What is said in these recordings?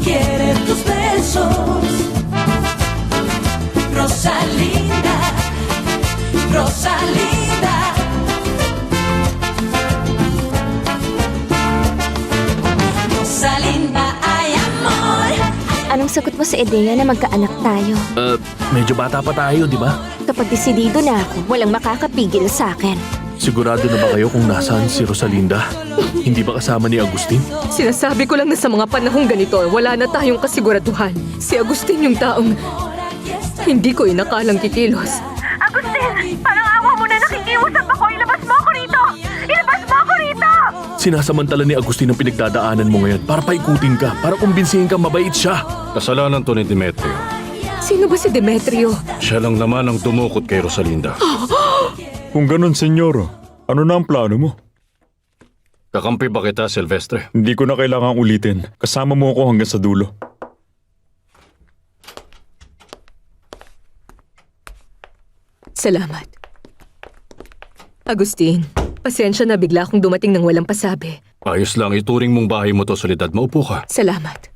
quiere tus besos. Rosalinda, Rosalinda. Rosalinda, ay amor. Anong sagot mo sa ideya na magkaanak tayo? Medyo bata pa tayo, di ba? Kapag desidido na ako, walang makakapigil sa akin. Sigurado na ba kayo kung nasaan si Rosalinda? Hindi ba kasama ni Agustin? Sinasabi ko lang na sa mga panahong ganito, wala na tayong kasiguraduhan. Si Agustin yung taong hindi ko inakalang kikilos. Agustin, parang awa mo na nakikiusap ako. Ilabas mo ako rito! Ilabas mo ako rito! Sinasamantala ni Agustin ang pinagdadaanan mo ngayon para paikutin ka, para kumbinsihin ka mabait siya. Kasalanan to ni Demetrio. Sino ba si Demetrio? Siya lang naman ang dumukot kay Rosalinda. Kung ganun, senyor, ano na ang plano mo? Kakampi ba kita, Silvestre? Hindi ko na kailangang ulitin. Kasama mo ako hanggang sa dulo. Salamat. Agustin, pasensya na bigla akong dumating ng walang pasabi. Ayos lang, ituring mong bahay mo to, Soledad. Maupo ka. Salamat.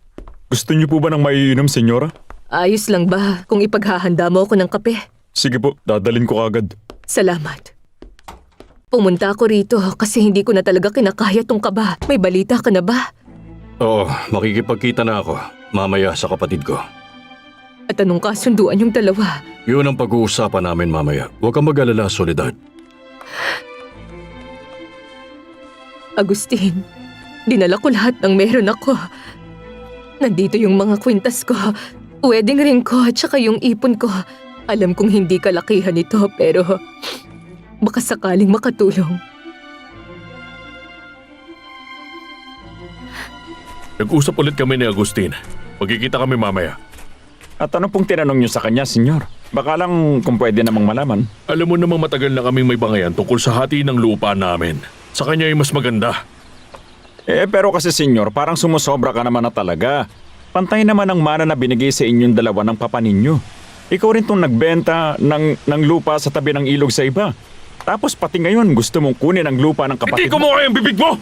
Gusto niyo po ba ng maiinom, senyora? Ayos lang ba kung ipaghahanda mo ako ng kape? Sige po, dadalin ko kagad. Salamat. Pumunta ako rito kasi hindi ko na talaga kinakaya tong kaba. May balita ka na ba? Oo, makikipagkita na ako. Mamaya sa kapatid ko. At anong kasunduan yung dalawa? Yun ang pag-uusapan namin mamaya. Huwag kang mag-alala, Soledad. Agustin, dinala ko lahat ng meron ako. Nandito yung mga kwintas ko, wedding ring ko at saka yung ipon ko. Alam kong hindi kalakihan ito pero baka sakaling makatulong. Nag-usap ulit kami ni Agustin. Magkikita kami mamaya. At ano pong tinanong niyo sa kanya, senyor? Baka lang kung pwede namang malaman. Alam mo namang matagal na kaming may bangayan tungkol sa hati ng lupa namin. Sa kanya ay mas maganda. Pero kasi senyor, parang sumusobra ka naman na talaga. Pantay naman ang mana na binigay sa inyong dalawa ng papa ninyo. Ikaw rin tong nagbenta ng lupa sa tabi ng ilog sa iba. Tapos pati ngayon gusto mong kunin ang lupa ng kapatid Hindi ko mo kayang bibig mo!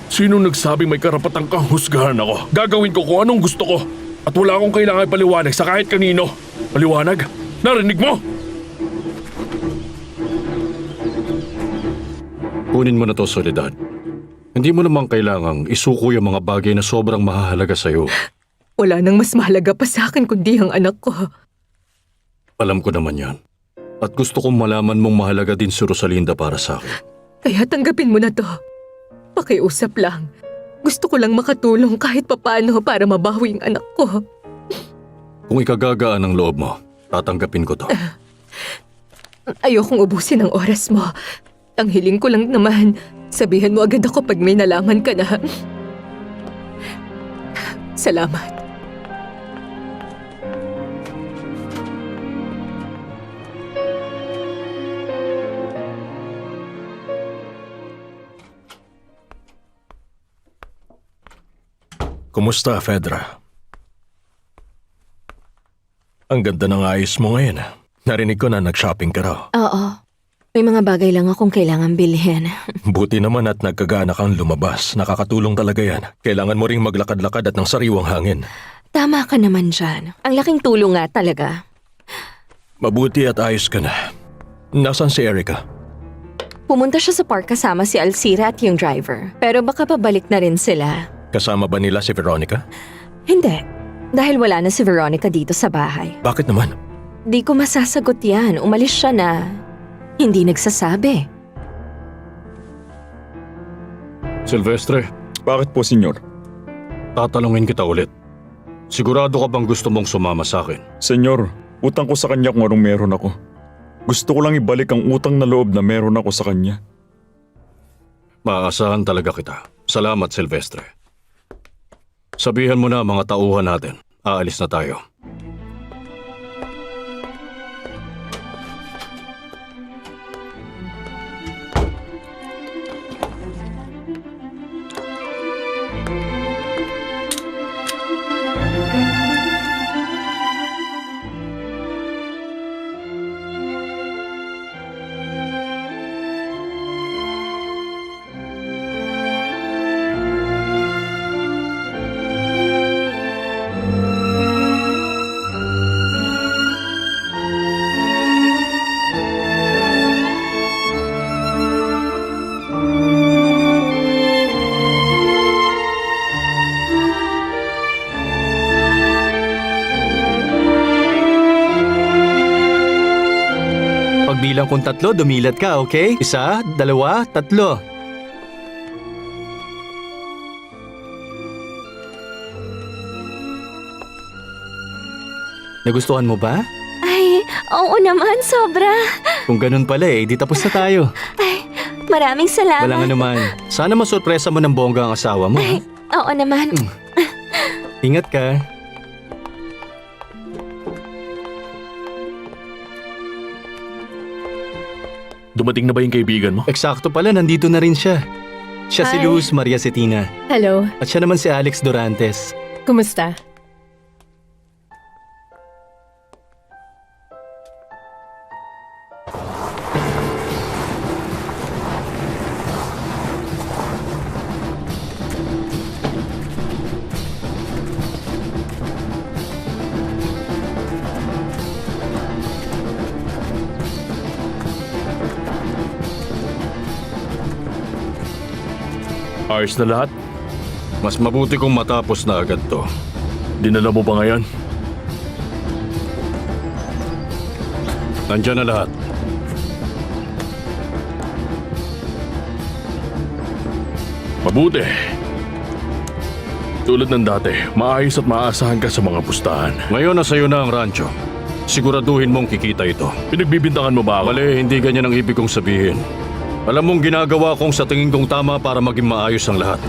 Sino nagsabing may karapatang kahusgahan ako? Gagawin ko kung anong gusto ko. At wala akong kailangan paliwanag sa kahit kanino. Paliwanag? Narinig mo? Kunin mo na to, Soledad. Hindi mo namang kailangang isuko yung mga bagay na sobrang mahalaga sa'yo. Wala nang mas mahalaga pa sa akin kundi ang anak ko. Alam ko naman yan. At gusto kong malaman mong mahalaga din si Rosalinda para sa akin. Kaya tanggapin mo na to. Pakiusap lang. Gusto ko lang makatulong kahit papaano para mabawi ang anak ko. Kung ikagagaan ang loob mo, tatanggapin ko to. Ayokong ubusin ang oras mo. Ang hiling ko lang naman, sabihan mo agad ako pag may nalaman ka na. Salamat. Kumusta, Fedra? Ang ganda ng ayos mo ngayon. Narinig ko na nag-shopping ka raw. Oo. May mga bagay lang akong kailangan bilhin. Buti naman at nagkagana kang lumabas. Nakakatulong talaga yan. Kailangan mo ring maglakad-lakad at ng sariwang hangin. Tama ka naman dyan. Ang laking tulong nga talaga. Mabuti at ayos ka na. Nasaan si Erica? Pumunta siya sa park kasama si Alcira at yung driver. Pero baka pabalik na rin sila. Kasama ba nila si Veronica? Hindi. Dahil wala na si Veronica dito sa bahay. Bakit naman? Di ko masasagot yan. Umalis siya na. Hindi nagsasabi. Silvestre, Bakit po, senyor? tatanungin kita ulit. Sigurado ka bang gusto mong sumama sa akin? Senyor, utang ko sa kanya kung anong meron ako. Gusto ko lang ibalik ang utang na loob na meron ako sa kanya. Maaasahan talaga kita. Salamat, Silvestre. Sabihan mo na mga tauhan natin. Aalis na tayo. pagbilang kong 3, dumilat ka, okay? 1, 2, 3. Nagustuhan mo ba? Ay, oo naman, sobra. Kung ganun pala di tapos na tayo. Ay, maraming salamat. Walang anuman. Sana masurpresa mo ng bongga ang asawa mo. Ay, oo naman. Ingat ka. Dumating na ba yung kaibigan mo? Eksakto pala, nandito na rin siya. Siya si Hi. Luz Maria Cetina. Hello, At siya naman si Alex Durantes. kumusta? Ayos na lahat? Mas mabuti kung matapos na agad to. Dinala mo ba ngayon? Nandyan na lahat. Mabuti. Tulad ng dati, maayos at maaasahan ka sa mga pustahan. Ngayon na sa'yo na ang rancho. Siguraduhin mong kikita ito. Pinagbibintangan mo ba ako? Mali, hindi ganyan ang ibig kong sabihin. Alam mong ginagawa kong sa tingin kong tama para maging maayos ang lahat.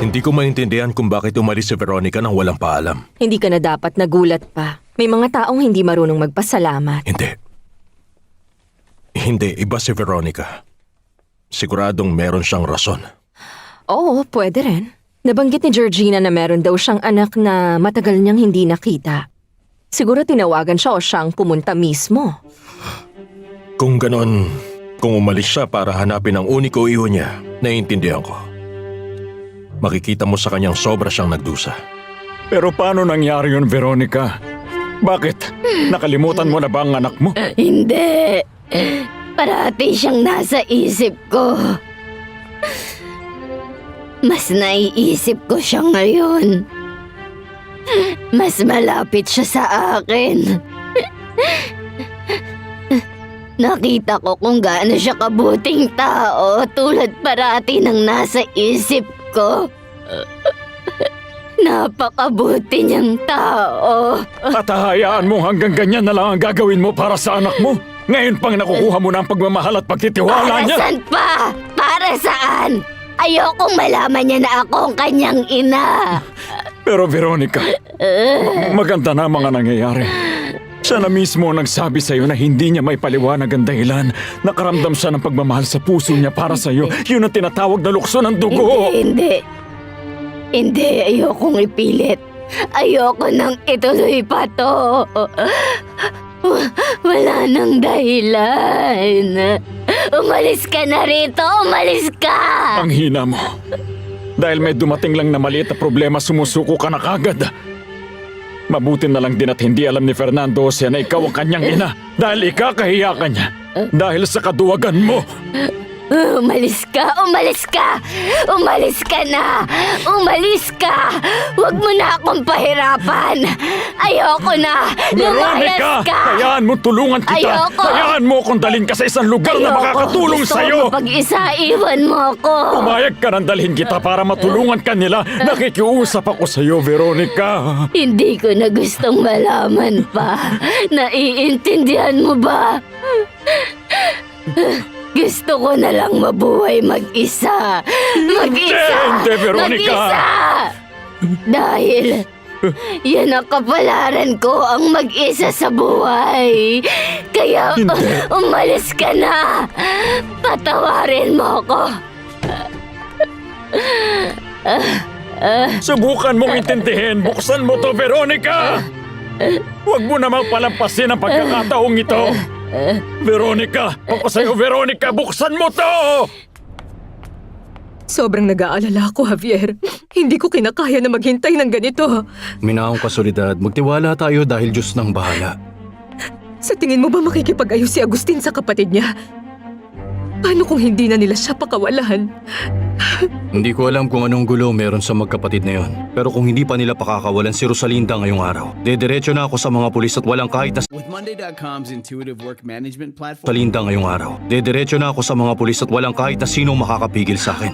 Hindi ko maintindihan kung bakit umalis si Veronica nang walang paalam. Hindi ka na dapat nagulat pa. May mga taong hindi marunong magpasalamat. Hindi. Hindi, iba si Veronica. Siguradong meron siyang rason. Oo, pwede rin. Nabanggit ni Georgina na meron daw siyang anak na matagal niyang hindi nakita. Siguro tinawagan siya o siyang pumunta mismo. Kung ganon, kung umalis siya para hanapin ang uniko iho niya, naiintindihan ko. Makikita mo sa kanyang sobra siyang nagdusa. Pero paano nangyari yun, Veronica? Bakit? Nakalimutan mo na ba ang anak mo? Hindi. Parati siyang nasa isip ko. Mas naiisip ko siya ngayon. Mas malapit siya sa akin. Nakita ko kung gaano siya kabuting tao tulad parati ng nasa isip ko. Napakabuti niyang tao. At hahayaan mo hanggang ganyan na lang ang gagawin mo para sa anak mo? Ngayon pang nakukuha mo na ang pagmamahal at pagtitiwala Para niya? saan pa? Para saan? Ayokong malaman niya na ako ang kanyang ina. Pero Veronica, maganda na mga nangyayari. Siya na mismo ang nagsabi sa'yo na hindi niya may paliwanag ang dahilan. Nakaramdam siya ng pagmamahal sa puso niya para sa'yo. Yun ang tinatawag na lukso ng dugo. Hindi, ayokong ipilit. Ayoko nang ituloy pa to. Wala nang dahilan. Umalis ka na rito, umalis ka! Ang hina mo. Dahil may dumating lang na maliit na problema, sumusuko ka na kagad. Mabuti na lang din at hindi alam ni Fernando Jose na ikaw ang kanyang ina. Dahil ikakahiya ka niya. Dahil sa kaduwagan mo. Umalis ka! Umalis ka! Umalis ka na! Umalis ka! Huwag mo na akong pahirapan! Ayoko na! Lumayas Veronica! ka! Hayaan mo tulungan kita! Ayoko! Hayaan mo akong dalhin ka sa isang lugar na makakatulong Gusto sa'yo! ko mapag-isa, iwan mo ako! Pumayag ka nang dalhin kita para matulungan ka nila. Nakikiusap ako sa'yo, Veronica. Hindi ko na gustong malaman pa. Naiintindihan mo ba? Gusto ko na lang mabuhay mag-isa. Mag-isa! Hindi, Veronica! Mag-isa! Dahil yan ang kapalaran ko, ang mag-isa sa buhay. Kaya umalis ka na. Patawarin mo ako. Subukan mong intindihin. Buksan mo to, Veronica! Huwag mo namang palampasin ang pagkakataong ito. Veronica! Ako sa'yo, Veronica! Buksan mo to! Sobrang nag-aalala ako, Javier. Hindi ko kinakaya na maghintay ng ganito. Minaong kasolidad, magtiwala tayo dahil Diyos nang bahala. Sa tingin mo ba makikipag-ayos si Agustin sa kapatid niya? Paano kung hindi na nila siya pakawalan? Hindi ko alam kung anong gulo meron sa magkapatid na yon. Pero kung hindi pa nila pakakawalan si Rosalinda ngayong araw, dediretso na ako sa mga pulis at walang kahit na With Monday.com's intuitive work management platform, Rosalinda ngayong araw. Dediretso na ako sa mga pulis at walang kahit na sinong makakapigil sa akin.